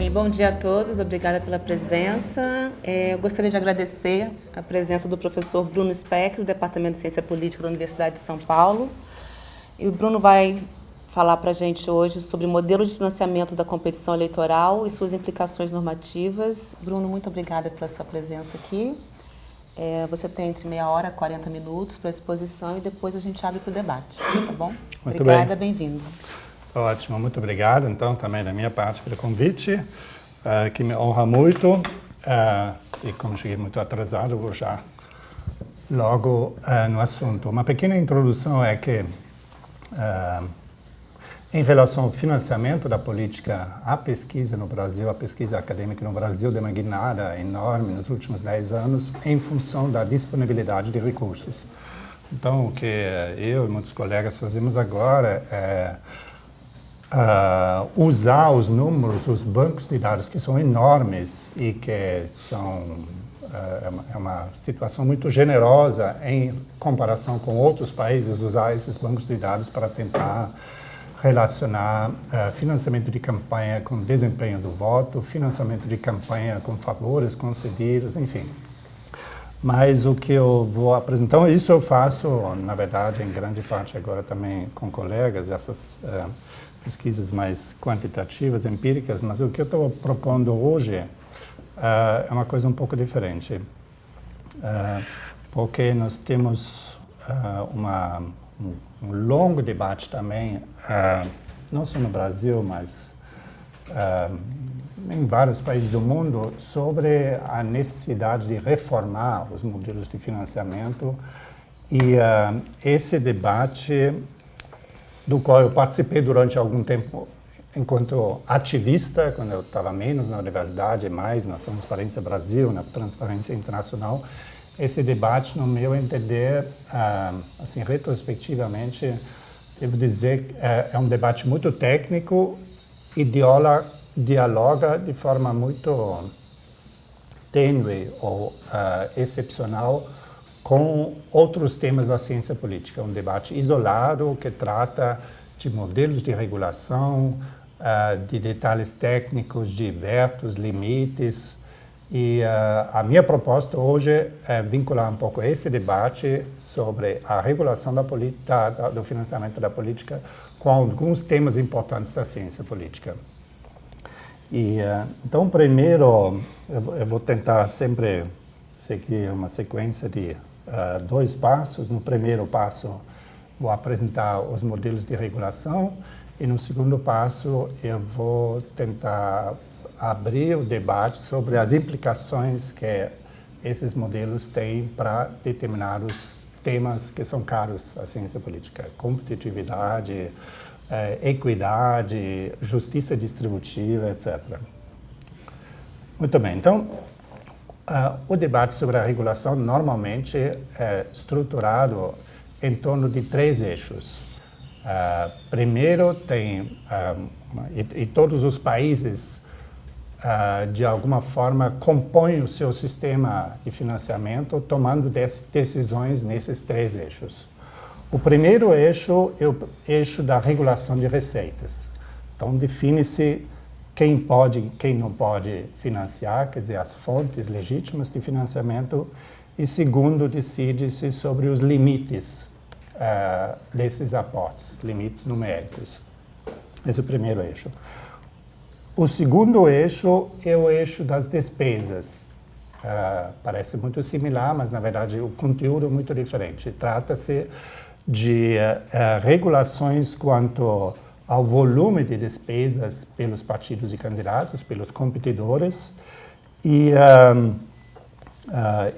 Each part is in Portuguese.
Bem, bom dia a todos, obrigada pela presença. Eu gostaria de agradecer a presença do professor Bruno Speck, do Departamento de Ciência Política da Universidade de São Paulo. E o Bruno vai falar para a gente hoje sobre o modelo de financiamento da competição eleitoral e suas implicações normativas. Bruno, muito obrigada pela sua presença aqui. Você tem entre meia hora e 40 minutos para a exposição e depois a gente abre para o debate, tá bom? Muito obrigada, bem. bem-vindo. Ótimo, muito obrigado, então, também da minha parte pelo convite, que me honra muito. E como cheguei muito atrasado, vou já logo no assunto. Uma pequena introdução é que, em relação ao financiamento da política, a pesquisa no Brasil, a pesquisa acadêmica no Brasil deu uma guinada enorme nos últimos 10 anos em função da disponibilidade de recursos. Então, o que eu e muitos colegas fazemos agora é usar os números, os bancos de dados que são enormes e que são é uma situação muito generosa em comparação com outros países, usar esses bancos de dados para tentar relacionar financiamento de campanha com desempenho do voto, financiamento de campanha com favores concedidos, enfim. Mas o que eu vou apresentar, então, isso eu faço, na verdade, em grande parte agora também com colegas, essas pesquisas mais quantitativas, empíricas, mas o que eu estou propondo hoje é uma coisa um pouco diferente, porque nós temos um longo debate também, não só no Brasil, mas em vários países do mundo, sobre a necessidade de reformar os modelos de financiamento e esse debate do qual eu participei durante algum tempo enquanto ativista, quando eu estava menos na universidade e mais na Transparência Brasil, na Transparência Internacional. Esse debate, no meu entender, assim, retrospectivamente, devo dizer, é um debate muito técnico e dialoga de forma muito tênue ou excepcional com outros temas da ciência política. Um debate isolado que trata de modelos de regulação, de detalhes técnicos, de vetos, limites. E a minha proposta hoje é vincular um pouco esse debate sobre a regulação do financiamento da política com alguns temas importantes da ciência política. E, então, primeiro, eu vou tentar sempre seguir uma sequência de 2 passos. No primeiro passo, vou apresentar os modelos de regulação e no segundo passo eu vou tentar abrir o debate sobre as implicações que esses modelos têm para determinados temas que são caros à ciência política: competitividade, equidade, justiça distributiva, etc. Muito bem, então, o debate sobre a regulação normalmente é estruturado em torno de 3 eixos. Primeiro, e todos os países, de alguma forma, compõem o seu sistema de financiamento tomando decisões nesses 3 eixos. O primeiro eixo é o eixo da regulação de receitas. Então, define-se quem pode e quem não pode financiar, quer dizer, as fontes legítimas de financiamento, e segundo, decide-se sobre os limites desses aportes, limites numéricos. Esse é o primeiro eixo. O segundo eixo é o eixo das despesas. Parece muito similar, mas, na verdade, o conteúdo é muito diferente. Trata-se de regulações quanto ao volume de despesas pelos partidos e candidatos, pelos competidores, e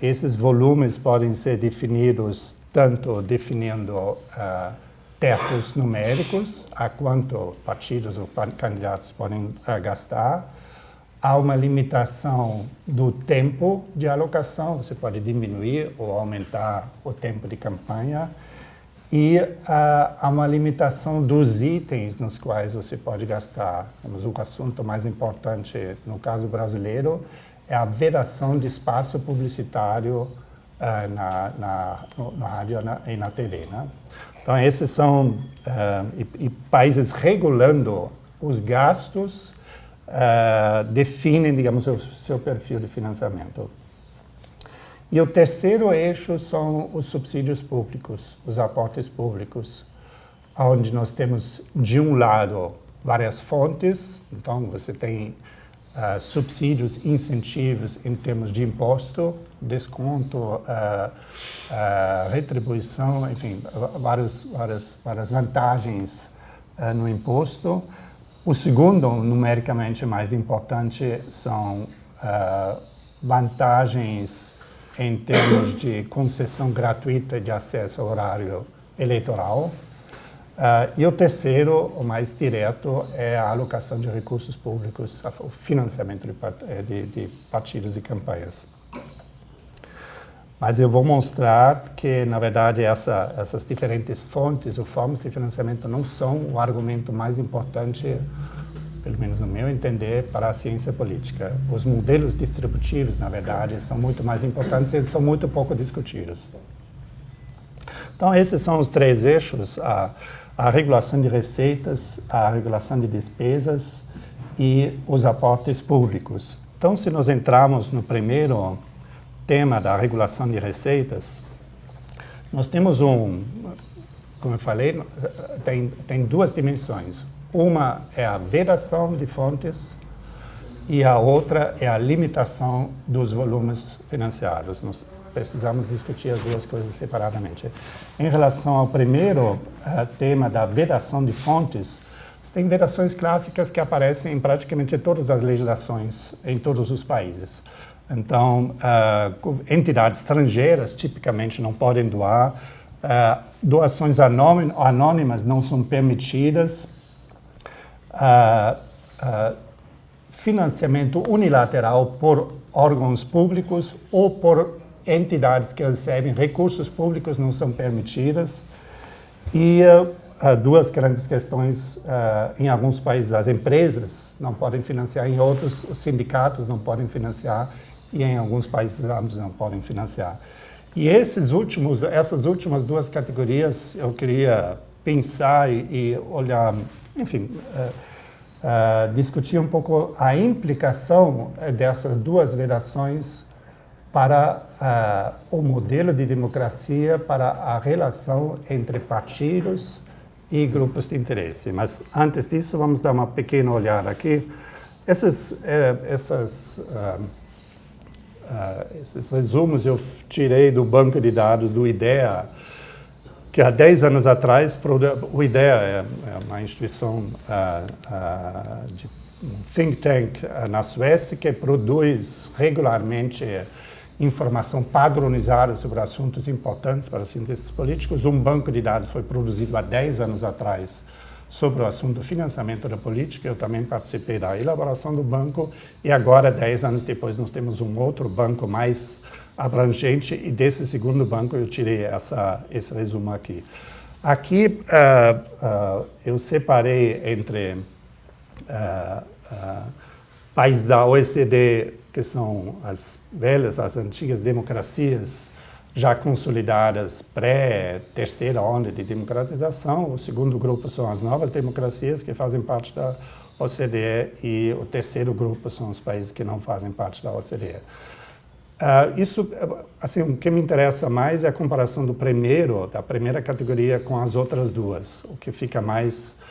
esses volumes podem ser definidos tanto definindo tetos numéricos, a quanto partidos ou candidatos podem gastar. Há uma limitação do tempo de alocação, você pode diminuir ou aumentar o tempo de campanha. E há uma limitação dos itens nos quais você pode gastar. Mas o assunto mais importante, no caso brasileiro, é a vedação de espaço publicitário na rádio e na TV, né? Então, esses são países regulando os gastos definem, digamos, o seu perfil de financiamento. E o terceiro eixo são os subsídios públicos, os aportes públicos, onde nós temos, de um lado, várias fontes. Então, você tem subsídios, incentivos em termos de imposto, desconto, retribuição, enfim, várias vantagens no imposto. O segundo, numericamente mais importante, são vantagens em termos de concessão gratuita de acesso ao horário eleitoral. E o terceiro, o mais direto, é a alocação de recursos públicos, o financiamento de partidos e campanhas. Mas eu vou mostrar que, na verdade, essas diferentes fontes ou formas de financiamento não são o argumento mais importante, pelo menos no meu entender, para a ciência política. Os modelos distributivos, na verdade, são muito mais importantes e eles são muito pouco discutidos. Então, esses são os três eixos: a regulação de receitas, a regulação de despesas e os aportes públicos. Então, se nós entrarmos no primeiro tema da regulação de receitas, nós temos como eu falei, tem duas dimensões. Uma é a vedação de fontes e a outra é a limitação dos volumes financiados. Nós precisamos discutir as duas coisas separadamente. Em relação ao primeiro tema da vedação de fontes, você tem vedações clássicas que aparecem em praticamente todas as legislações em todos os países. Então, entidades estrangeiras tipicamente não podem doar, doações anônimas não são permitidas, financiamento unilateral por órgãos públicos ou por entidades que recebem recursos públicos não são permitidas. E duas grandes questões: em alguns países as empresas não podem financiar, em outros os sindicatos não podem financiar e em alguns países ambos não podem financiar. E essas últimas duas categorias eu queria pensar e olhar, enfim, discutir um pouco a implicação dessas duas vedações para o modelo de democracia, para a relação entre partidos e grupos de interesse. Mas antes disso, vamos dar uma pequena olhada aqui. Esses resumos eu tirei do banco de dados do IDEA, que há 10 anos atrás, o IDEA é uma instituição de think tank na Suécia que produz regularmente informação padronizada sobre assuntos importantes para os cientistas políticos. Um banco de dados foi produzido há 10 anos atrás sobre o assunto financiamento da política. Eu também participei da elaboração do banco e agora, 10 anos depois, nós temos um outro banco mais abrangente e desse segundo banco eu tirei esse resumo aqui. Aqui eu separei entre países da OECD, que são as velhas, as antigas democracias já consolidadas pré-terceira onda de democratização. O segundo grupo são as novas democracias que fazem parte da OCDE e o terceiro grupo são os países que não fazem parte da OCDE. O que me interessa mais é a comparação da primeira categoria com as outras duas. O que fica mais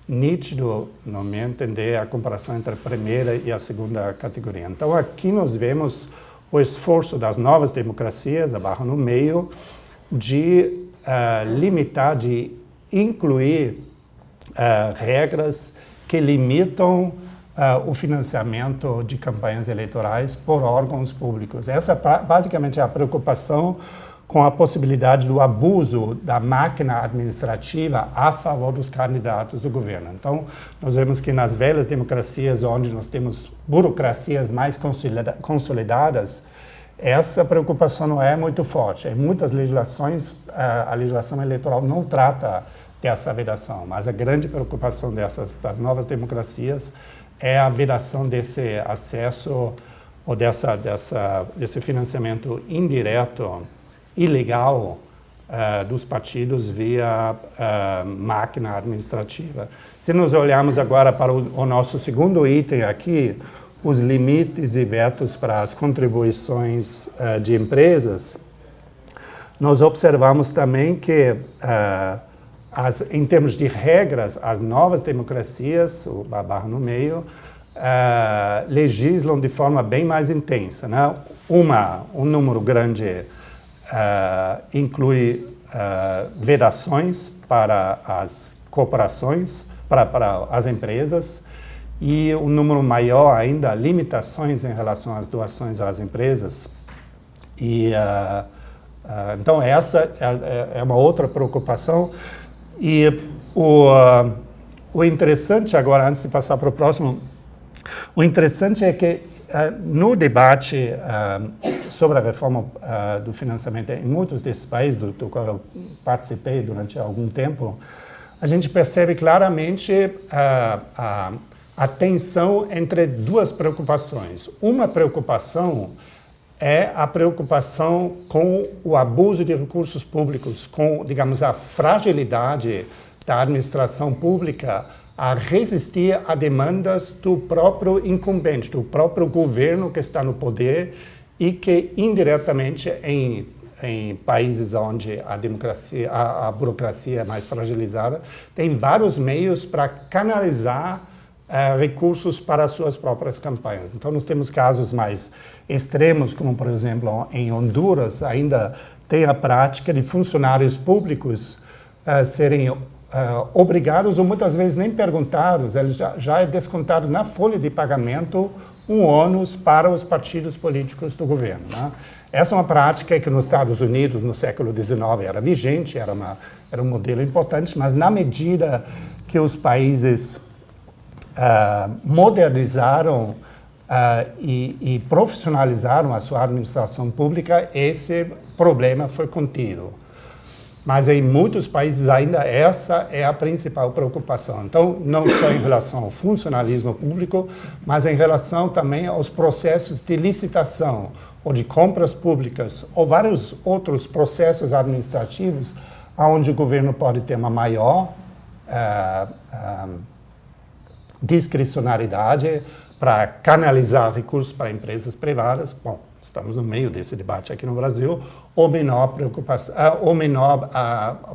nítido, no meu entender, é a comparação entre a primeira e a segunda categoria. Então, aqui nós vemos o esforço das novas democracias, a barra no meio, de limitar, de incluir regras que limitam o financiamento de campanhas eleitorais por órgãos públicos. Essa basicamente é a preocupação com a possibilidade do abuso da máquina administrativa a favor dos candidatos do governo. Então, nós vemos que nas velhas democracias, onde nós temos burocracias mais consolidadas, essa preocupação não é muito forte. Em muitas legislações, a legislação eleitoral não trata dessa vedação, mas a grande preocupação das novas democracias é a vedação desse acesso ou desse financiamento indireto, ilegal, dos partidos via máquina administrativa. Se nós olharmos agora para o nosso segundo item aqui, os limites e vetos para as contribuições de empresas, nós observamos também que, em termos de regras, as novas democracias, o barra no meio, legislam de forma bem mais intensa, né? Um número grande inclui vedações para as corporações, para as empresas, e um número maior ainda, limitações em relação às doações às empresas. E, então, essa é uma outra preocupação. E o interessante agora, antes de passar para o próximo, o interessante é que no debate sobre a reforma do financiamento em muitos desses países, do qual eu participei durante algum tempo, a gente percebe claramente a tensão entre duas preocupações. Uma preocupação é a preocupação com o abuso de recursos públicos, com, digamos, a fragilidade da administração pública a resistir a demandas do próprio incumbente, do próprio governo que está no poder e que, indiretamente, em países onde a burocracia é mais fragilizada, tem vários meios para canalizar recursos para as suas próprias campanhas. Então, nós temos casos mais extremos, como, por exemplo, em Honduras, ainda tem a prática de funcionários públicos serem obrigados, ou muitas vezes nem perguntados, ele já é descontado na folha de pagamento um ônus para os partidos políticos do governo, né? Essa é uma prática que nos Estados Unidos, no século XIX, era vigente, era um modelo importante, mas na medida que os países modernizaram e profissionalizaram a sua administração pública, esse problema foi contido. Mas em muitos países ainda essa é a principal preocupação. Então, não só em relação ao funcionalismo público, mas em relação também aos processos de licitação ou de compras públicas ou vários outros processos administrativos onde o governo pode ter uma maior discricionariedade para canalizar recursos para empresas privadas. Bom, estamos no meio desse debate aqui no Brasil, ou menor preocupação, ou menor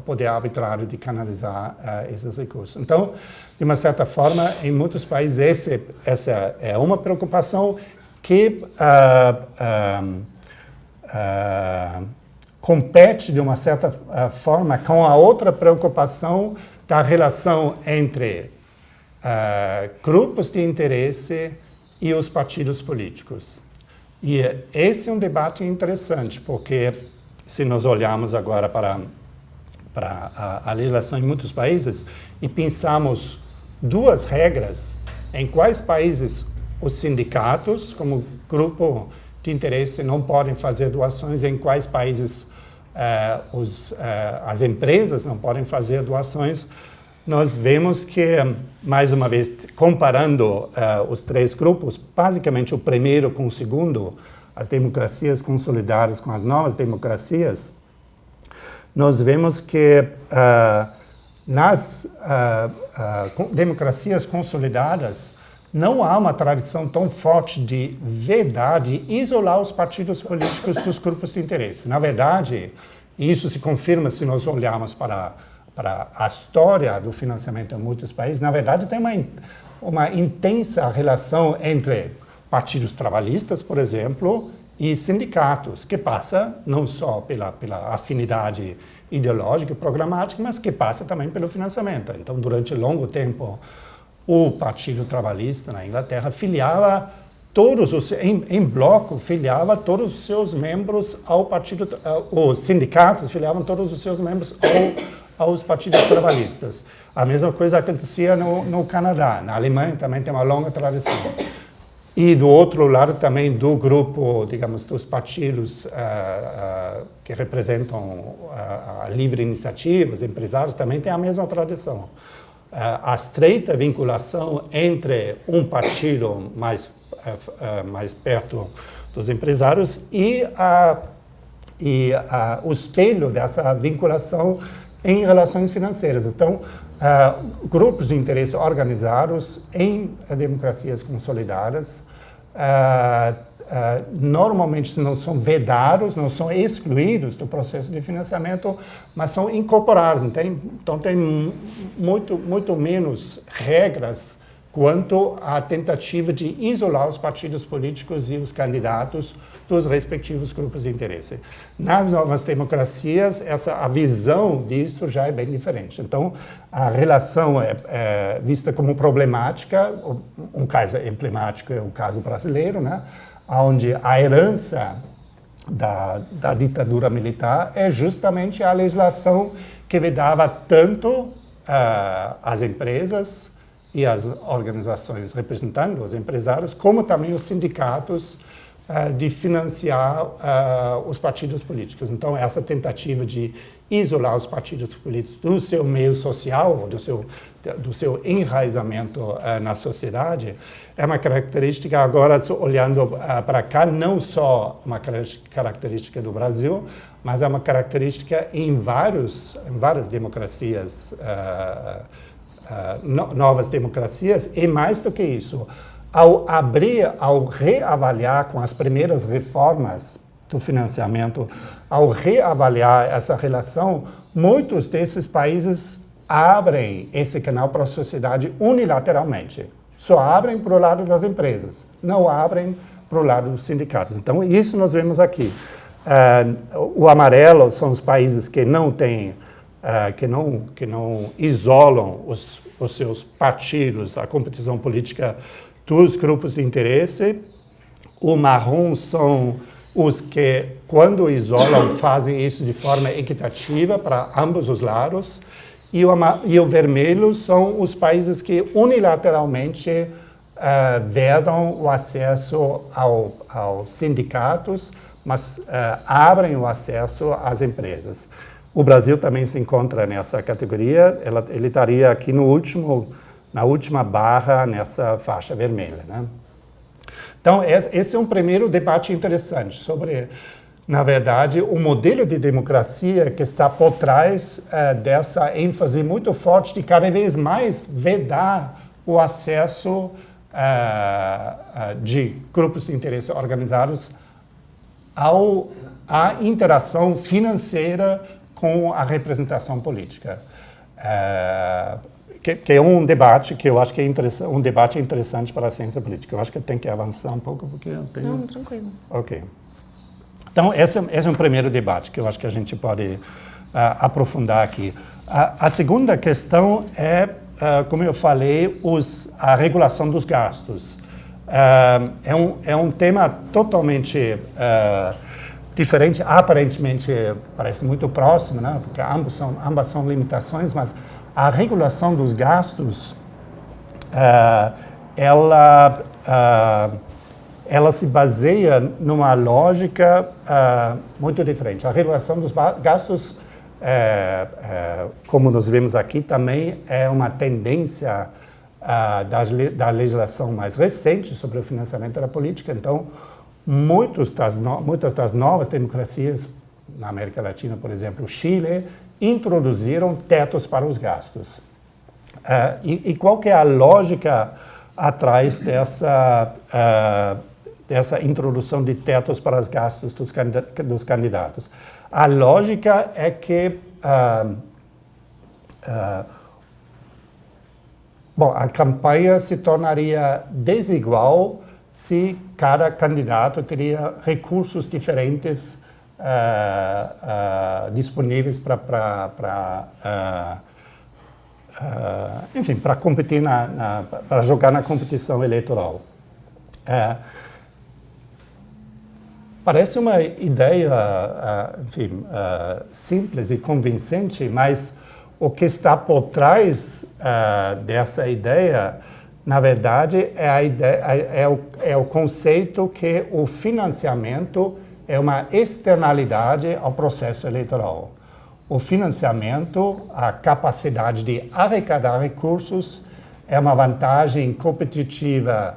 poder arbitrário de canalizar esses recursos. Então, de uma certa forma, em muitos países essa é uma preocupação que compete de uma certa forma com a outra preocupação da relação entre grupos de interesse e os partidos políticos. E esse é um debate interessante, porque se nós olharmos agora para a legislação em muitos países e pensamos duas regras, em quais países os sindicatos, como grupo de interesse, não podem fazer doações, em quais países as empresas não podem fazer doações, nós vemos que, mais uma vez, comparando os três grupos, basicamente o primeiro com o segundo, as democracias consolidadas com as novas democracias, nós vemos que nas democracias consolidadas não há uma tradição tão forte de vedar, de isolar os partidos políticos dos grupos de interesse. Na verdade, isso se confirma se nós olharmos para a história do financiamento em muitos países. Na verdade, tem uma intensa relação entre partidos trabalhistas, por exemplo, e sindicatos, que passa não só pela afinidade ideológica e programática, mas que passa também pelo financiamento. Então, durante longo tempo, o Partido Trabalhista na Inglaterra filiava em bloco, filiava todos os seus membros ao partido, os sindicatos filiavam todos os seus membros aos partidos trabalhistas. A mesma coisa acontecia no Canadá. Na Alemanha também tem uma longa tradição. E do outro lado também do grupo, digamos, dos partidos que representam a livre iniciativa, os empresários, também tem a mesma tradição. A estreita vinculação entre um partido mais perto dos empresários e o espelho dessa vinculação em relações financeiras. Então, grupos de interesse organizados em democracias consolidadas normalmente não são vedados, não são excluídos do processo de financiamento, mas são incorporados. Então tem muito menos regras quanto à tentativa de isolar os partidos políticos e os candidatos dos respectivos grupos de interesse. Nas novas democracias, a visão disso já é bem diferente. Então, a relação é vista como problemática. Um caso emblemático é o caso brasileiro, né, onde a herança da ditadura militar é justamente a legislação que vedava tanto as empresas e as organizações representando os empresários, como também os sindicatos, de financiar os partidos políticos. Então, essa tentativa de isolar os partidos políticos do seu meio social, do seu enraizamento na sociedade, é uma característica, agora olhando para cá, não só uma característica do Brasil, mas é uma característica em várias democracias, novas democracias, e mais do que isso, ao reavaliar com as primeiras reformas do financiamento, ao reavaliar essa relação, muitos desses países abrem esse canal para a sociedade unilateralmente. Só abrem para o lado das empresas, não abrem para o lado dos sindicatos. Então, isso nós vemos aqui. O amarelo são os países que não têm, que não isolam os seus partidos, a competição política dos grupos de interesse. O marrom são os que, quando isolam, fazem isso de forma equitativa para ambos os lados. E o vermelho são os países que unilateralmente vedam o acesso aos sindicatos, mas abrem o acesso às empresas. O Brasil também se encontra nessa categoria, ele estaria aqui na última barra, nessa faixa vermelha, né? Então, esse é um primeiro debate interessante sobre, na verdade, o modelo de democracia que está por trás dessa ênfase muito forte de cada vez mais vedar o acesso de grupos de interesse organizados à interação financeira com a representação política. Que é um debate que eu acho que é um debate interessante para a ciência política. Eu acho que tem que avançar um pouco, porque eu tenho... Não, tranquilo. Ok. Então, esse é um primeiro debate que eu acho que a gente pode aprofundar aqui. A segunda questão é, como eu falei, a regulação dos gastos. É um tema totalmente diferente, aparentemente parece muito próximo, né? Porque ambas são limitações, mas a regulação dos gastos, ela se baseia numa lógica muito diferente. A regulação dos gastos, como nós vemos aqui, também é uma tendência da legislação mais recente sobre o financiamento da política. Então, muitas das novas democracias, na América Latina, por exemplo, o Chile, introduziram tetos para os gastos. E qual que é a lógica atrás dessa introdução de tetos para os gastos dos candidatos? A lógica é que a campanha se tornaria desigual se cada candidato teria recursos diferentes disponíveis para competir para jogar na competição eleitoral. Parece uma ideia, simples e convincente, mas o que está por trás dessa ideia, na verdade, é o conceito que o financiamento é uma externalidade ao processo eleitoral. O financiamento, a capacidade de arrecadar recursos, é uma vantagem competitiva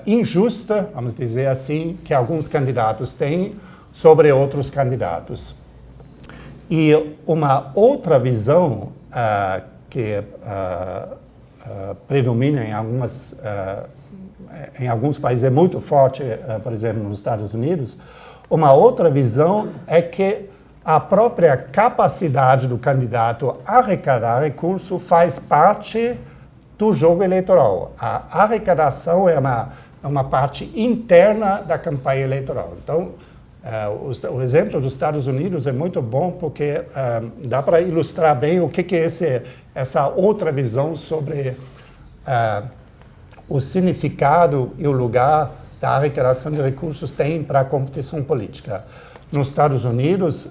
injusta, vamos dizer assim, que alguns candidatos têm sobre outros candidatos. E uma outra visão que predomina em alguns países, é muito forte, por exemplo, nos Estados Unidos, uma outra visão é que a própria capacidade do candidato a arrecadar recurso faz parte do jogo eleitoral. A arrecadação é uma parte interna da campanha eleitoral. Então, o exemplo dos Estados Unidos é muito bom porque dá para ilustrar bem o que é essa outra visão sobre o significado e o lugar da arrecadação de recursos tem para a competição política. Nos Estados Unidos,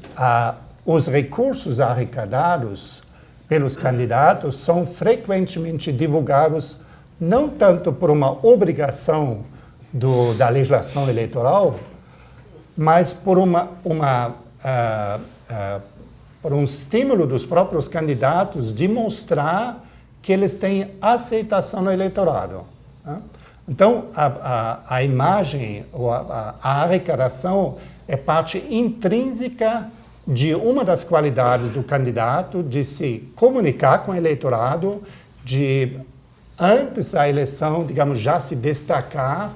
os recursos arrecadados pelos candidatos são frequentemente divulgados não tanto por uma obrigação da legislação eleitoral, mas por por um estímulo dos próprios candidatos de mostrar que eles têm aceitação no eleitorado. Né? Então, a imagem, ou a arrecadação é parte intrínseca de uma das qualidades do candidato de se comunicar com o eleitorado, de, antes da eleição, digamos, já se destacar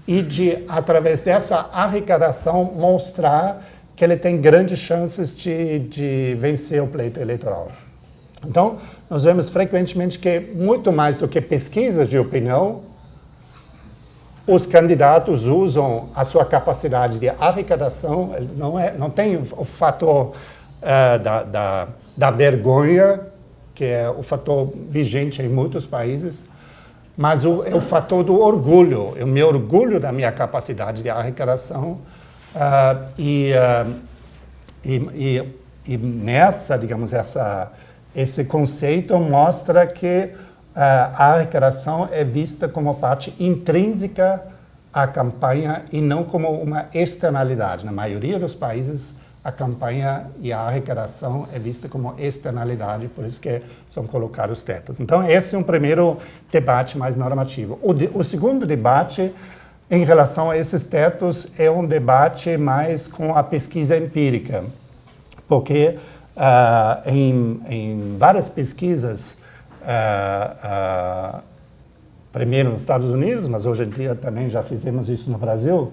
e de, através dessa arrecadação, mostrar que ele tem grandes chances de vencer o pleito eleitoral. Então, nós vemos frequentemente que, muito mais do que pesquisas de opinião, os candidatos usam a sua capacidade de arrecadação, não tem o fator da vergonha, que é o fator vigente em muitos países, mas é o fator do orgulho. Eu me orgulho da minha capacidade de arrecadação e nessa, digamos, esse conceito mostra que a arrecadação é vista como parte intrínseca à campanha e não como uma externalidade. Na maioria dos países, a campanha e a arrecadação é vista como externalidade, por isso que são colocados tetos. Então, esse é um primeiro debate mais normativo. O segundo debate, em relação a esses tetos, é um debate mais com a pesquisa empírica, porque em várias pesquisas, primeiro nos Estados Unidos, mas hoje em dia também já fizemos isso no Brasil,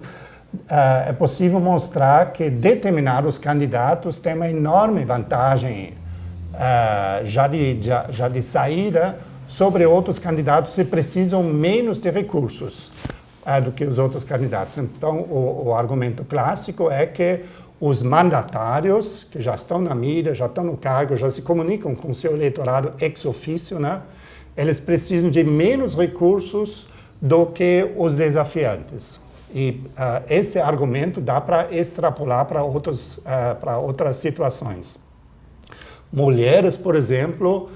é possível mostrar que determinados candidatos têm uma enorme vantagem já de saída sobre outros candidatos que precisam menos de recursos do que os outros candidatos. Então, o argumento clássico é que os mandatários, que já estão na mídia, já estão no cargo, já se comunicam com o seu eleitorado ex officio, né? Eles precisam de menos recursos do que os desafiantes. E esse argumento dá para extrapolar para outras situações. Mulheres, por exemplo,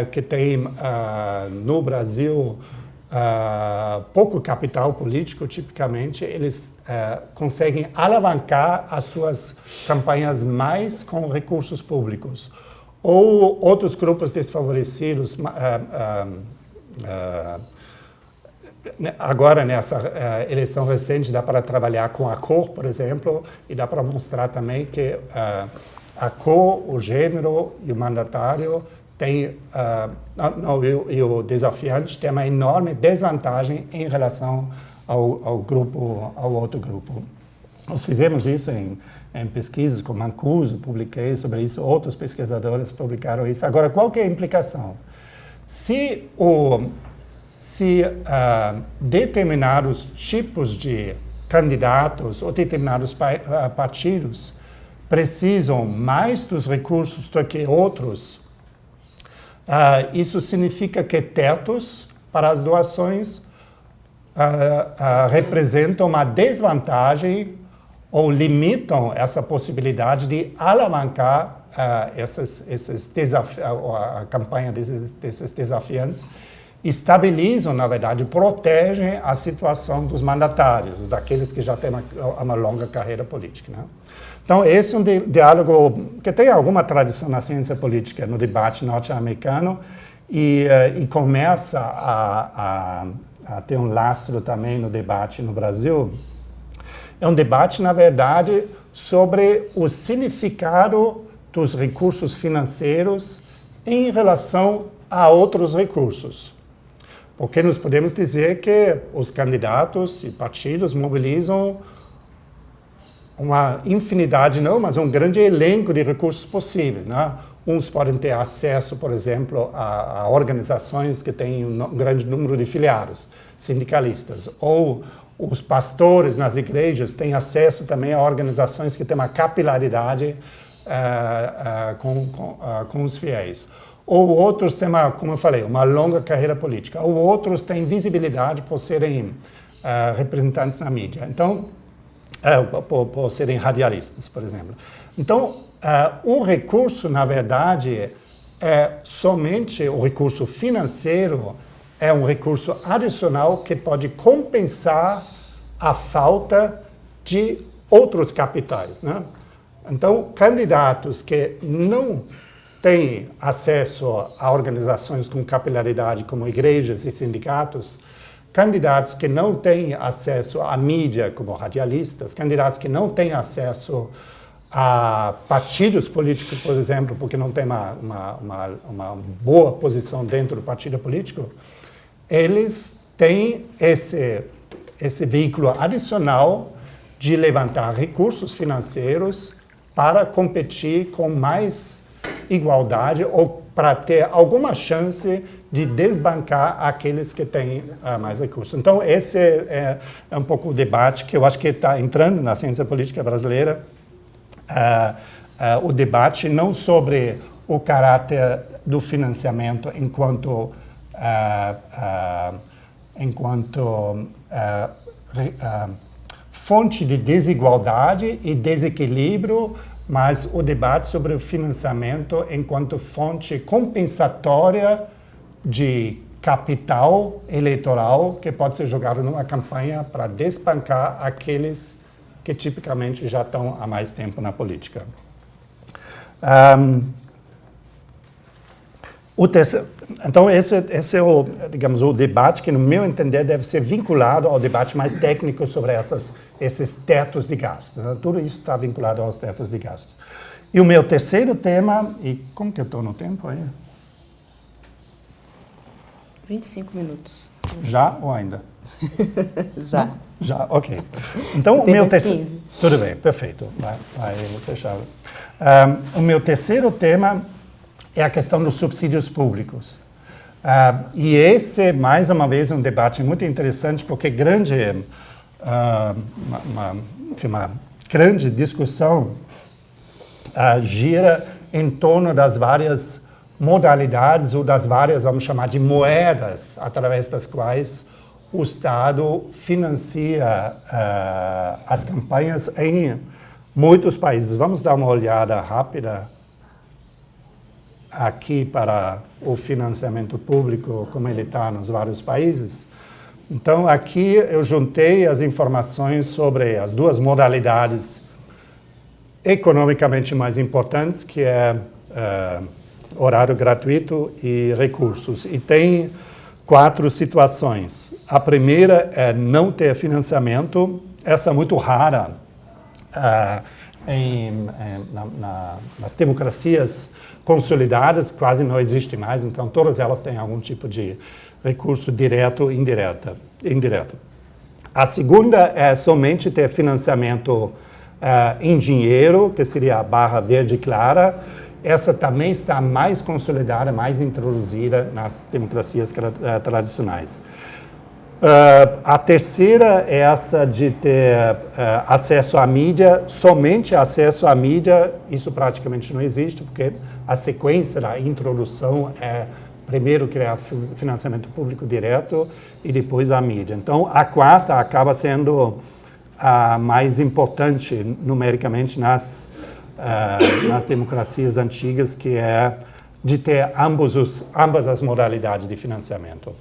que têm no Brasil pouco capital político, tipicamente, eles conseguem alavancar as suas campanhas mais com recursos públicos. Ou outros grupos desfavorecidos, agora nessa eleição recente dá para trabalhar com a cor, por exemplo, e dá para mostrar também que a cor, o gênero e o mandatário e o desafiante tem uma enorme desvantagem em relação ao outro grupo. Nós fizemos isso em pesquisas com Mancuso, publiquei sobre isso, outros pesquisadores publicaram isso. Agora, qual que é a implicação? Se determinados tipos de candidatos ou determinados partidos precisam mais dos recursos do que outros, isso significa que tetos para as doações representam uma desvantagem ou limitam essa possibilidade de alavancar a campanha desses desafiantes, estabilizam, na verdade, protegem a situação dos mandatários, daqueles que já têm uma longa carreira política. Né? Então, esse é um diálogo que tem alguma tradição na ciência política, no debate norte-americano, e começa a ter um lastro também no debate no Brasil. É um debate, na verdade, sobre o significado dos recursos financeiros em relação a outros recursos. Porque nós podemos dizer que os candidatos e partidos mobilizam uma infinidade, não, mas um grande elenco de recursos possíveis, né? Uns podem ter acesso, por exemplo, a organizações que têm um grande número de filiados, sindicalistas, ou os pastores nas igrejas têm acesso também a organizações que têm uma capilaridade com os fiéis. Ou outros têm, como eu falei, uma longa carreira política. Ou outros têm visibilidade por serem representantes na mídia. Então, por serem radialistas, por exemplo. Então, o recurso, na verdade, somente o recurso financeiro é um recurso adicional que pode compensar a falta de outros capitais, né? Então, candidatos que não têm acesso a organizações com capilaridade como igrejas e sindicatos, candidatos que não têm acesso à mídia como radialistas, candidatos que não têm acesso a partidos políticos, por exemplo, porque não têm uma boa posição dentro do partido político, eles têm esse veículo adicional de levantar recursos financeiros para competir com mais igualdade ou para ter alguma chance de desbancar aqueles que têm mais recursos. Então, esse é um pouco o debate que eu acho que está entrando na ciência política brasileira, o debate não sobre o caráter do financiamento enquanto fonte de desigualdade e desequilíbrio, mas o debate sobre o financiamento enquanto fonte compensatória de capital eleitoral que pode ser jogado numa campanha para desbancar aqueles que tipicamente já estão há mais tempo na política. Então, esse é o debate que, no meu entender, deve ser vinculado ao debate mais técnico sobre esses tetos de gastos. Tudo isso está vinculado aos tetos de gastos. E o meu terceiro tema, e como que eu estou no tempo aí? 25 minutos. Já ou ainda? Já. Já, ok. Então, o meu terceiro... Tudo bem, perfeito. Vai fechar. O meu terceiro tema é a questão dos subsídios públicos. E esse, mais uma vez, é um debate muito interessante, porque uma grande discussão gira em torno das várias modalidades ou das várias, vamos chamar de moedas, através das quais o Estado financia as campanhas em muitos países. Vamos dar uma olhada rápida aqui para o financiamento público, como ele está nos vários países. Então, aqui eu juntei as informações sobre as duas modalidades economicamente mais importantes, que é horário gratuito e recursos. E tem 4 situações. A primeira é não ter financiamento. Essa é muito rara nas democracias consolidadas, quase não existe mais, então todas elas têm algum tipo de recurso direto ou indireto. A segunda é somente ter financiamento em dinheiro, que seria a barra verde clara. Essa também está mais consolidada, mais introduzida nas democracias tradicionais. A terceira é essa de ter acesso à mídia, somente acesso à mídia. Isso praticamente não existe, porque a sequência da introdução é primeiro criar financiamento público direto e depois a mídia. Então, a quarta acaba sendo a mais importante numericamente nas democracias antigas, que é de ter ambas as modalidades de financiamento.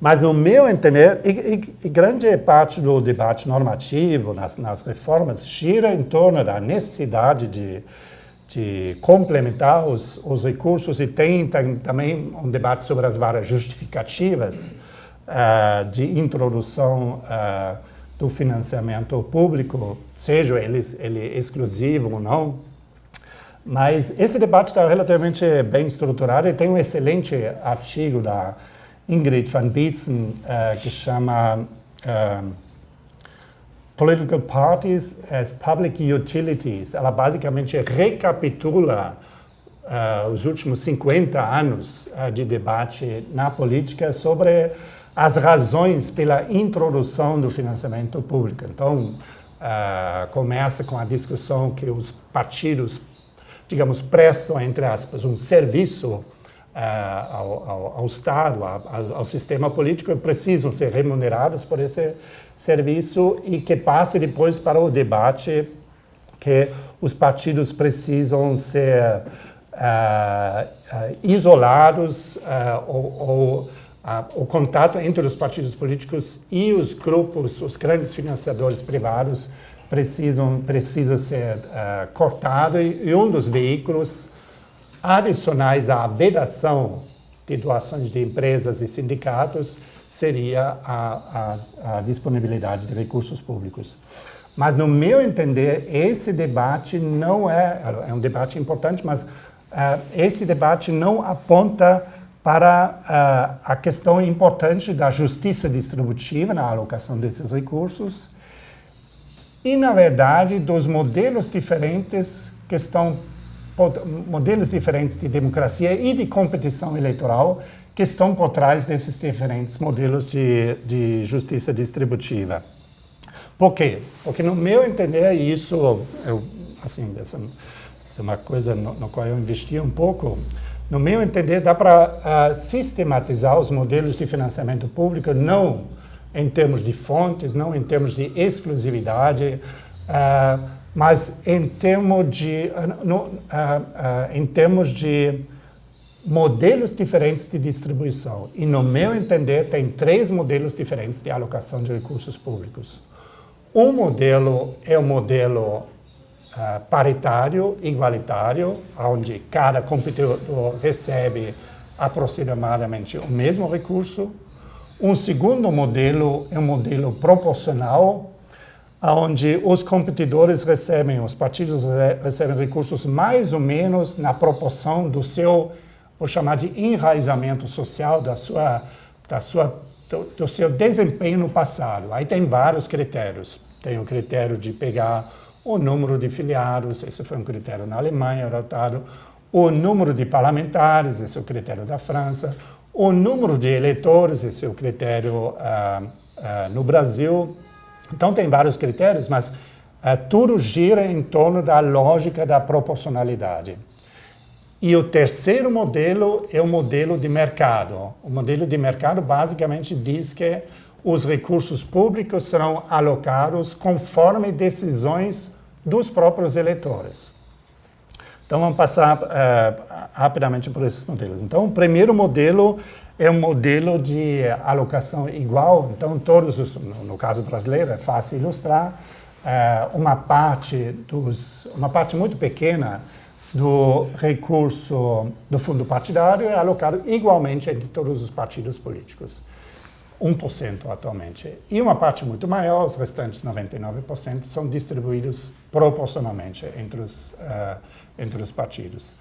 Mas, no meu entender, e grande parte do debate normativo nas reformas gira em torno da necessidade de complementar os recursos, e tem também um debate sobre as várias justificativas de introdução do financiamento público, seja ele exclusivo ou não. Mas esse debate está relativamente bem estruturado e tem um excelente artigo da Ingrid van Bietzen que chama Political Parties as Public Utilities. Ela basicamente recapitula os últimos 50 anos de debate na política sobre as razões pela introdução do financiamento público. Então, começa com a discussão que os partidos, digamos, prestam, entre aspas, um serviço ao Estado, ao sistema político, e precisam ser remunerados por esse serviço, e que passe depois para o debate que os partidos precisam ser isolados, o contato entre os partidos políticos e os grupos, os grandes financiadores privados, precisa ser cortado, e um dos veículos adicionais à vedação de doações de empresas e sindicatos seria a disponibilidade de recursos públicos. Mas, no meu entender, esse debate não é um debate importante, mas esse debate não aponta para a questão importante da justiça distributiva na alocação desses recursos e, na verdade, dos modelos diferentes de democracia e de competição eleitoral que estão por trás desses diferentes modelos de justiça distributiva. Por quê? Porque, no meu entender, isso essa é uma coisa no qual eu investi um pouco. No meu entender, dá para sistematizar os modelos de financiamento público, não em termos de fontes, não em termos de exclusividade, mas em termos de modelos diferentes de distribuição. E, no meu entender, tem 3 modelos diferentes de alocação de recursos públicos. Um modelo é o modelo paritário, igualitário, onde cada competidor recebe aproximadamente o mesmo recurso. Um segundo modelo é um modelo proporcional, onde os competidores os partidos recebem recursos mais ou menos na proporção do seu, vou chamar de enraizamento social, do seu desempenho no passado. Aí tem vários critérios. Tem o critério de pegar o número de filiados, esse foi um critério na Alemanha adotado, o número de parlamentares, esse é o critério da França, o número de eleitores, esse é o critério no Brasil. Então, tem vários critérios, mas tudo gira em torno da lógica da proporcionalidade. E o terceiro modelo é o modelo de mercado. O modelo de mercado basicamente diz que os recursos públicos serão alocados conforme decisões dos próprios eleitores. Então, vamos passar rapidamente por esses modelos. Então, o primeiro modelo é um modelo de alocação igual. Então, no caso brasileiro, é fácil ilustrar, uma parte muito pequena do recurso do fundo partidário é alocado igualmente entre todos os partidos políticos. 1% atualmente. E uma parte muito maior, os restantes 99%, são distribuídos proporcionalmente entre os partidos.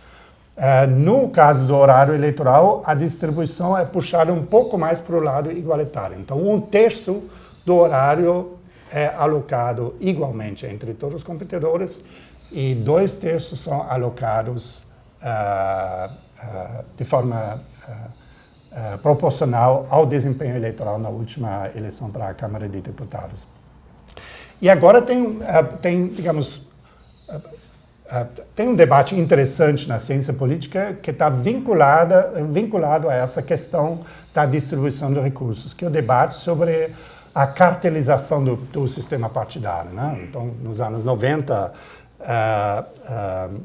No caso do horário eleitoral, a distribuição é puxada um pouco mais para o lado igualitário. Então, 1/3 do horário é alocado igualmente entre todos os competidores e 2/3 são alocados de forma proporcional ao desempenho eleitoral na última eleição para a Câmara de Deputados. E agora tem um debate interessante na ciência política que está vinculado a essa questão da distribuição de recursos, que é o debate sobre a cartelização do sistema partidário, né? Então, nos anos 90,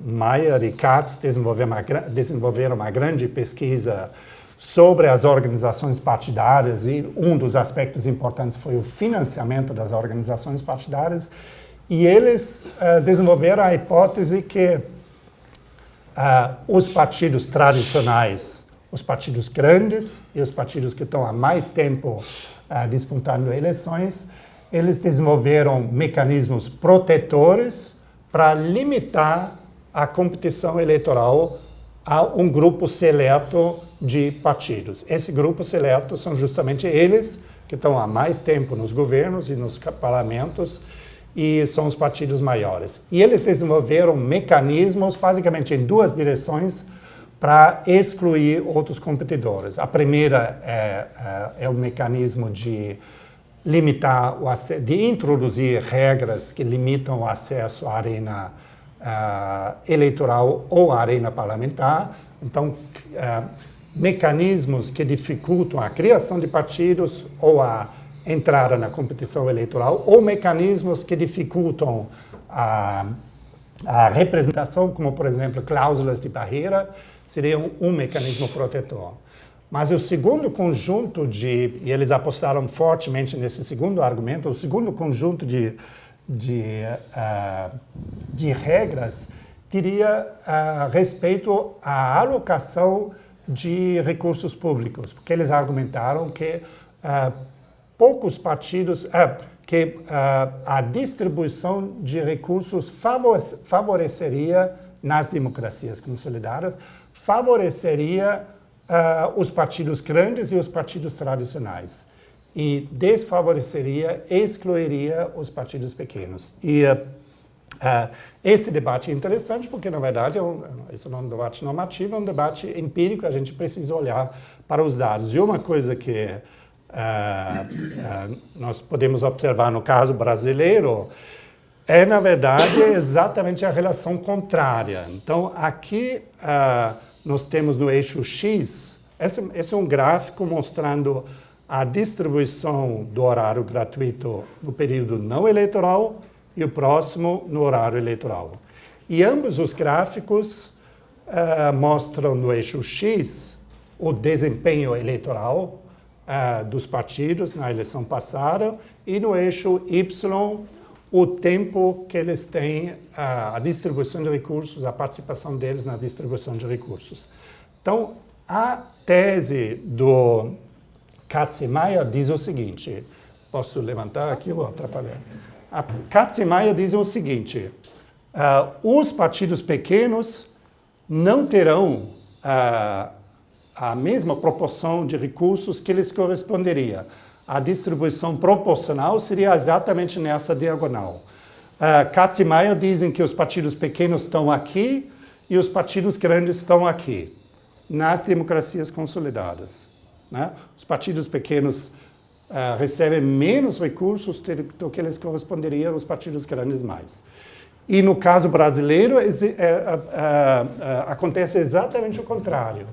Mayer e Katz desenvolveram uma grande pesquisa sobre as organizações partidárias, e um dos aspectos importantes foi o financiamento das organizações partidárias, e eles desenvolveram a hipótese que os partidos tradicionais, os partidos grandes e os partidos que estão há mais tempo disputando eleições, eles desenvolveram mecanismos protetores para limitar a competição eleitoral a um grupo seleto de partidos. Esse grupo seleto são justamente eles que estão há mais tempo nos governos e nos parlamentos, e são os partidos maiores. E eles desenvolveram mecanismos, basicamente em duas direções, para excluir outros competidores. A primeira é o mecanismo de limitar de introduzir regras que limitam o acesso à arena eleitoral ou à arena parlamentar. Então, mecanismos que dificultam a criação de partidos ou a entrada na competição eleitoral, ou mecanismos que dificultam a representação, como, por exemplo, cláusulas de barreira, seriam um mecanismo protetor. Mas o segundo conjunto e eles apostaram fortemente nesse segundo argumento, o segundo conjunto de regras diria respeito à alocação de recursos públicos, porque eles argumentaram que poucos partidos, que a distribuição de recursos favoreceria, nas democracias consolidadas, favoreceria os partidos grandes e os partidos tradicionais, e desfavoreceria, excluiria os partidos pequenos. E esse debate é interessante porque, na verdade, isso não é um debate normativo, é um debate empírico, a gente precisa olhar para os dados. E uma coisa que nós podemos observar no caso brasileiro é, na verdade, exatamente a relação contrária. Então, aqui nós temos no eixo X, esse é um gráfico mostrando a distribuição do horário gratuito no período não eleitoral e o próximo no horário eleitoral. E ambos os gráficos mostram no eixo X o desempenho eleitoral dos partidos na eleição passada, e no eixo Y o tempo que eles têm, a distribuição de recursos, a participação deles na distribuição de recursos. Então, a tese do Katzenmeier diz o seguinte, posso levantar aqui ou atrapalhar? A Katzenmeier diz o seguinte, os partidos pequenos não terão a mesma proporção de recursos que lhes corresponderia. A distribuição proporcional seria exatamente nessa diagonal. Katzenmeier dizem que os partidos pequenos estão aqui e os partidos grandes estão aqui, nas democracias consolidadas, né? Os partidos pequenos recebem menos recursos do que lhes corresponderia aos partidos grandes mais. E no caso brasileiro acontece exatamente o contrário.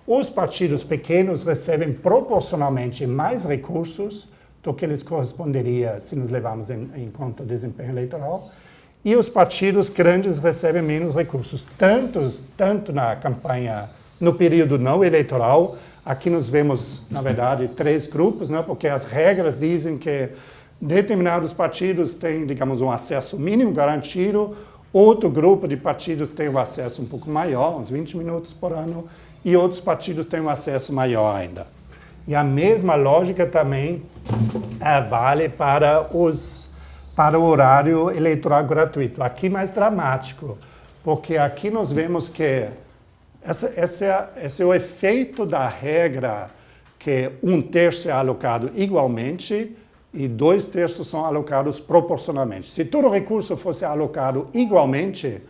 Os partidos pequenos recebem proporcionalmente mais recursos do que lhes corresponderia se nos levarmos em conta o desempenho eleitoral, e os partidos grandes recebem menos recursos, tanto na campanha, no período não eleitoral. Aqui nós vemos, na verdade, 3 grupos, né? Porque as regras dizem que determinados partidos têm, digamos, um acesso mínimo garantido, outro grupo de partidos tem um acesso um pouco maior, uns 20 minutos por ano, e outros partidos têm um acesso maior ainda. E a mesma lógica também vale para o horário eleitoral gratuito. Aqui mais dramático, porque aqui nós vemos que esse é o efeito da regra que 1/3 é alocado igualmente e 2/3 são alocados proporcionalmente. Se todo o recurso fosse alocado igualmente,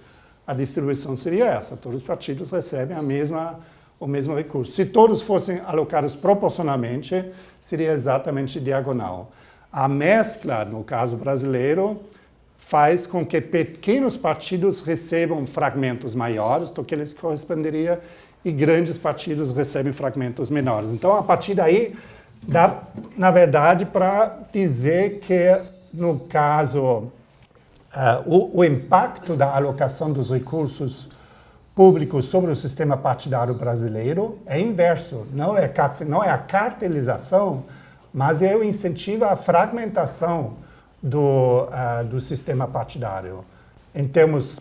a distribuição seria essa. Todos os partidos recebem o mesmo recurso. Se todos fossem alocados proporcionalmente, seria exatamente diagonal. A mescla, no caso brasileiro, faz com que pequenos partidos recebam fragmentos maiores do que lhes corresponderia e grandes partidos recebem fragmentos menores. Então, a partir daí, dá, na verdade, para dizer que, no caso, o impacto da alocação dos recursos públicos sobre o sistema partidário brasileiro é inverso. Não é a cartelização, mas é o incentivo à fragmentação do sistema partidário. Em termos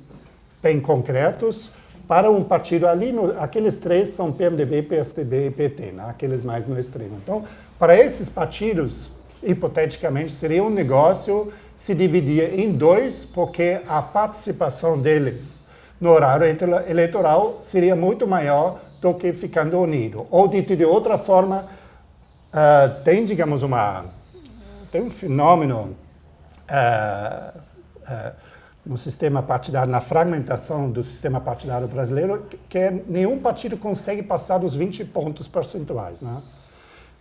bem concretos, para um partido ali, aqueles 3 são PMDB, PSDB e PT, né? Aqueles mais no extremo. Então, para esses partidos, hipoteticamente, seria um negócio se dividir em dois, porque a participação deles no horário eleitoral seria muito maior do que ficando unido. Ou, dito de outra forma, tem, digamos, tem um fenômeno no sistema partidário, na fragmentação do sistema partidário brasileiro, que nenhum partido consegue passar dos 20 pontos percentuais, né?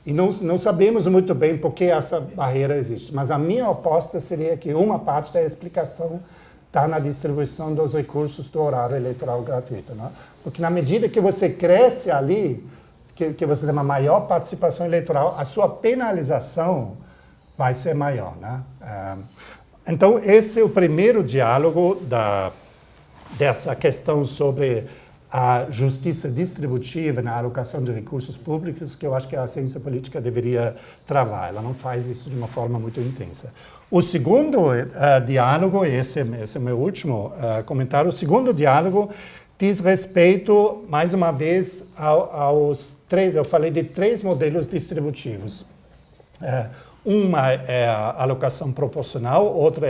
E não sabemos muito bem por que essa barreira existe, mas a minha aposta seria que uma parte da explicação está na distribuição dos recursos do horário eleitoral gratuito, né? Porque na medida que você cresce ali, que você tem uma maior participação eleitoral, a sua penalização vai ser maior, né? Então, esse é o primeiro diálogo dessa questão sobre a justiça distributiva na alocação de recursos públicos, que eu acho que a ciência política deveria travar. Ela não faz isso de uma forma muito intensa. O segundo diálogo, esse é o meu último comentário, o segundo diálogo diz respeito, mais uma vez, aos três, eu falei de 3 modelos distributivos. Uma é a alocação proporcional, outra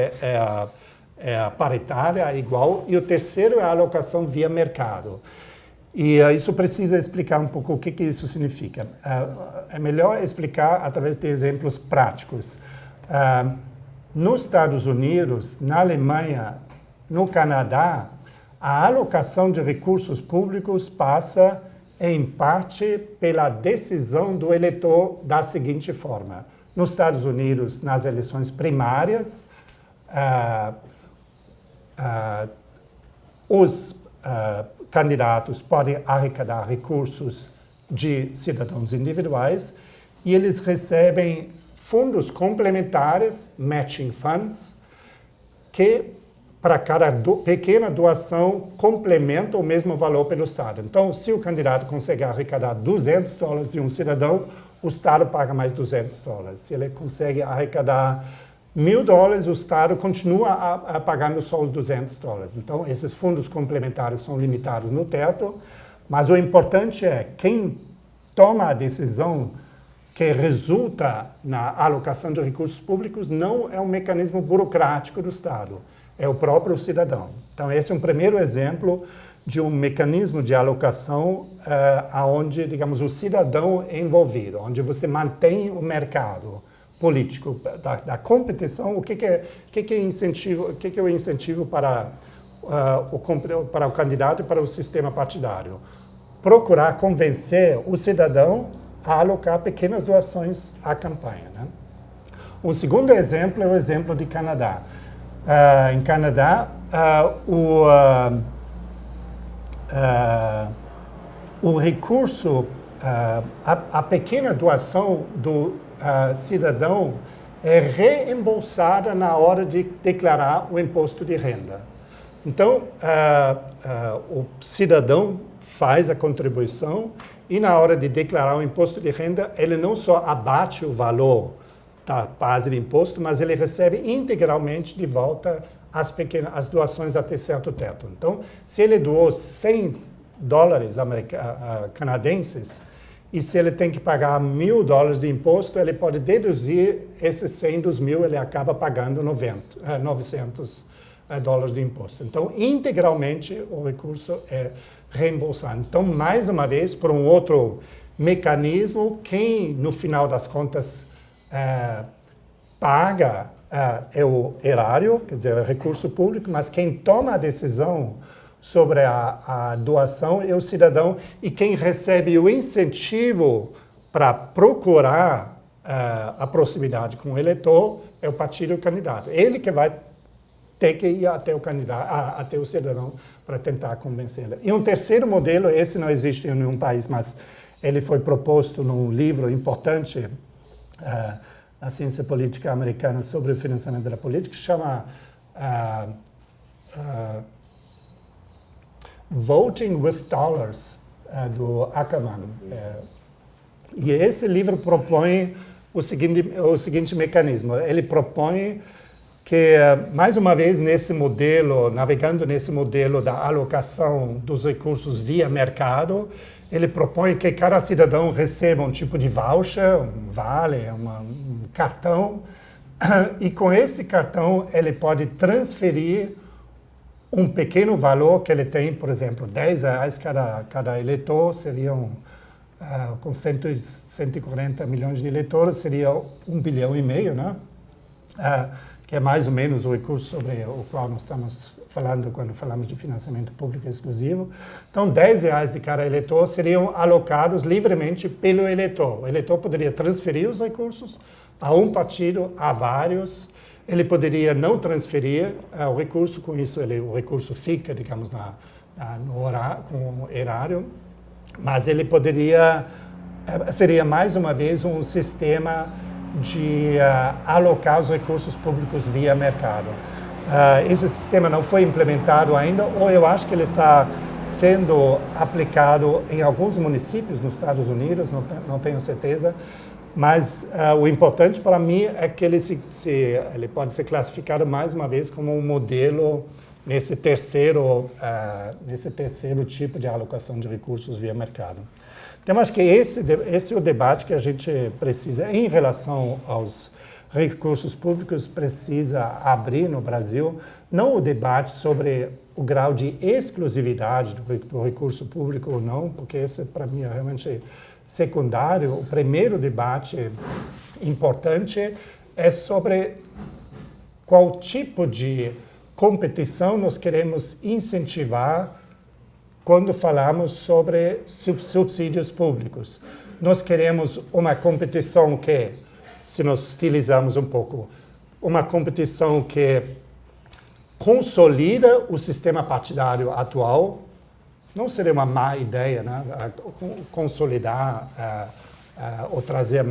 é a paritária, igual, e o terceiro é a alocação via mercado. E isso precisa explicar um pouco o que isso significa. É melhor explicar através de exemplos práticos. Nos Estados Unidos, na Alemanha, no Canadá, a alocação de recursos públicos passa, em parte, pela decisão do eleitor da seguinte forma. Nos Estados Unidos, nas eleições primárias, os candidatos podem arrecadar recursos de cidadãos individuais e eles recebem fundos complementares, matching funds, que para cada pequena doação complementa o mesmo valor pelo Estado. Então, se o candidato consegue arrecadar $200 de um cidadão, o Estado paga mais $200. Se ele consegue arrecadar $1.000, o Estado continua pagando só os $200. Então, esses fundos complementares são limitados no teto, mas o importante é quem toma a decisão que resulta na alocação de recursos públicos não é um mecanismo burocrático do Estado, é o próprio cidadão. Então, esse é um primeiro exemplo de um mecanismo de alocação onde, digamos, o cidadão é envolvido, onde você mantém o mercado político da competição. O que é o incentivo para o candidato e para o sistema partidário? Procurar convencer o cidadão a alocar pequenas doações à campanha, né? Um segundo exemplo é o exemplo de Canadá. Em Canadá, o recurso, a pequena doação do cidadão é reembolsada na hora de declarar o imposto de renda. Então, o cidadão faz a contribuição e na hora de declarar o imposto de renda, ele não só abate o valor da base de imposto, mas ele recebe integralmente de volta as doações até certo teto. Então, se ele doou $100 canadenses, e se ele tem que pagar $1.000 de imposto, ele pode deduzir esses 100 dos 1.000, ele acaba pagando $900 de imposto. Então, integralmente, o recurso é reembolsado. Então, mais uma vez, por um outro mecanismo, quem, no final das contas, paga é o erário, quer dizer, é o recurso público, mas quem toma a decisão sobre a doação é o cidadão, e quem recebe o incentivo para procurar a proximidade com o eleitor é o partido e o candidato. Ele que vai ter que ir até o candidato, até o cidadão para tentar convencê-lo. E um terceiro modelo, esse não existe em nenhum país, mas ele foi proposto num livro importante, a ciência política americana sobre o financiamento da política, que chama Voting with Dollars, do Ackerman. E esse livro propõe o seguinte mecanismo. Ele propõe que, mais uma vez, nesse modelo, navegando nesse modelo da alocação dos recursos via mercado, ele propõe que cada cidadão receba um tipo de voucher, um vale, um cartão, e com esse cartão ele pode transferir um pequeno valor que ele tem, por exemplo, R$10 cada eleitor, seriam, com 140 milhões de eleitores, seria 1,5 bilhão, né? Que é mais ou menos o recurso sobre o qual nós estamos falando quando falamos de financiamento público exclusivo. Então, R$10 de cada eleitor seriam alocados livremente pelo eleitor. O eleitor poderia transferir os recursos a um partido, a vários. Ele poderia não transferir o recurso, com isso o recurso fica, digamos, com o erário, mas ele poderia, seria mais uma vez um sistema de alocar os recursos públicos via mercado. Esse sistema não foi implementado ainda, ou eu acho que ele está sendo aplicado em alguns municípios nos Estados Unidos, não tenho certeza, mas o importante para mim é que ele pode ser classificado mais uma vez como um modelo nesse terceiro tipo de alocação de recursos via mercado. Então, acho que esse é o debate que a gente precisa, em relação aos recursos públicos, precisa abrir no Brasil, não o debate sobre o grau de exclusividade do recurso público ou não, porque esse, para mim, é realmente secundário. O primeiro debate importante é sobre qual tipo de competição nós queremos incentivar quando falamos sobre subsídios públicos. Nós queremos uma competição que, se nós estilizamos um pouco, uma competição que consolida o sistema partidário atual. Não seria uma má ideia, né? Consolidar ou trazer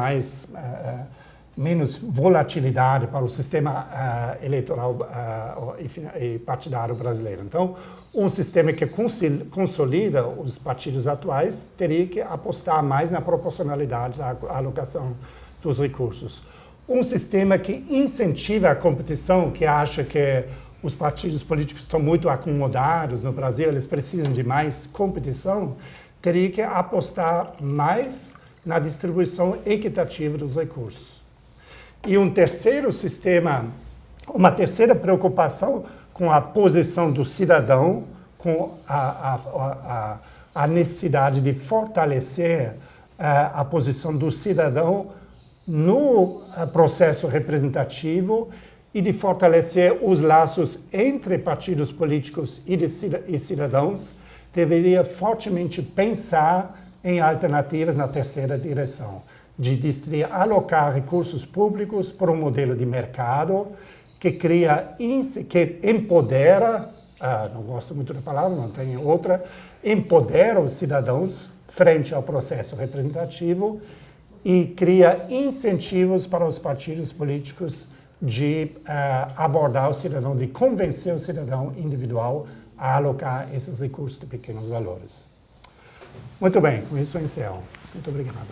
menos volatilidade para o sistema eleitoral e partidário brasileiro. Então, um sistema que consolida os partidos atuais teria que apostar mais na proporcionalidade da alocação dos recursos. Um sistema que incentiva a competição, que acha que os partidos políticos estão muito acomodados no Brasil, eles precisam de mais competição, teria que apostar mais na distribuição equitativa dos recursos. E um terceiro sistema, uma terceira preocupação com a posição do cidadão, com a necessidade de fortalecer a posição do cidadão no processo representativo e de fortalecer os laços entre partidos políticos e cidadãos, deveria fortemente pensar em alternativas na terceira direção, de alocar recursos públicos por um modelo de mercado que empodera, não gosto muito da palavra, não tenho outra, empodera os cidadãos frente ao processo representativo e cria incentivos para os partidos políticos de abordar o cidadão, de convencer o cidadão individual a alocar esses recursos de pequenos valores. Muito bem, com isso eu encerro. Muito obrigado.